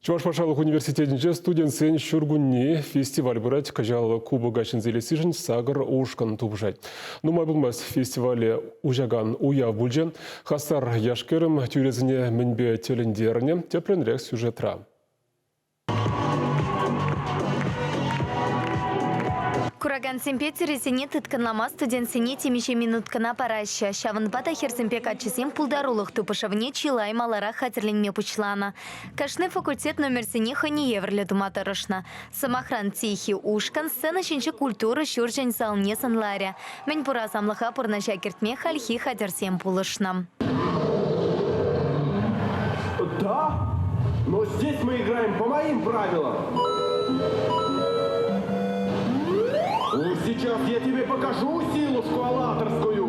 Чувашбашалық университетінде студентсен шүргүнне фестиваль бұрат кажалы кубы гачынзелесіжін сағыр ұшқын тубжай. Нумай бұлмас фестивалі ұжаган уя бұлжен, хастар яшкерім тюрезіне мінбе теліндеріне тепленрек сюжетра. Кураган симпетери сене тытканлама студент сене темеше минуткана параща. Шавынбата херсимпек атчысем пулдарулых тупышавне чилай малара хатерлинме пучлана. Кашны факультет номер сене хани еврле думатарышна. Самохран тихи ушкан сцена шинче культуры шуржень салне санларя. Мен пура самлыха пурна шакертме хальхи хатерсем пулышна. Да, но здесь мы играем по моим правилам. Сейчас я тебе покажу силу шквалаторскую.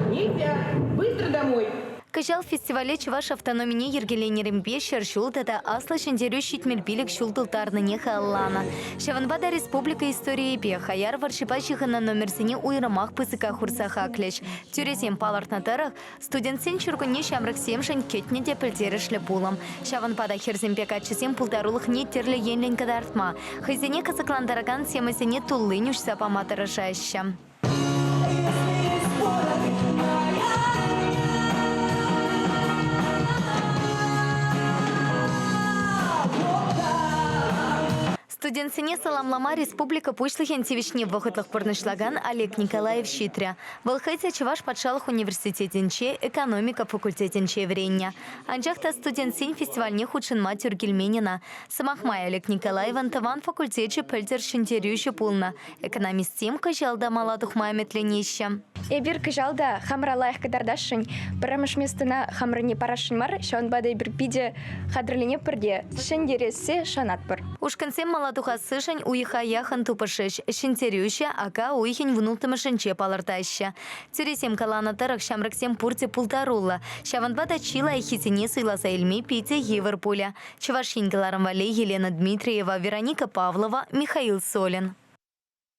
Нельзя! Быстро домой! Кажал фестивале Чуваш автономине ергеленерімбе шершултада асла шендерю щитмельпилік шултылтарны неха аллана. Шаванбада республика истории бе хаяр варшипачиха на номерсене уйрамах пысыка хурсаха клеч. Тюресем палартнатарах студентсен чургуне шамраксем шань кетне де пілтерішлі пулам. Шаванбада херземпек атчысем пулдарулых не терлі енлен кадартма. Хайзене касакландараган семасене туллынюш сапаматарашаща. Студентсене саламлама республика пучлыхен тивишне вахытлых пурнышлаган Олег Николаев щитря. Волхайся Чуваш патшалых университетенче, экономика факультетенче вренья. Анжахта студентсен фестивальне худшинма тюргельменина. Самахмай Олег Николаев антаван факультетче пельтер шинтерюще пулна. Экономистем кажалда маладухмай метленища. Эбир кажалда хамралаях кадардашын, пырамыш местына хамрыне парашын мар, шанбада эбир пиде хадрылине пырде, шендересе шанатпыр. Ушкансем маладуха сышань уйха яхан тупышыш, шинтерюще, ака уйхень внутымышынче палыртаща. Тюресем калана тарах шамраксем пурте пултарула. Шаванбада чила и хитине сыйласа эльми пите Европоля. Чувашинкаларам вале Елена Дмитриева, Вероника Павлова, Михаил Солин.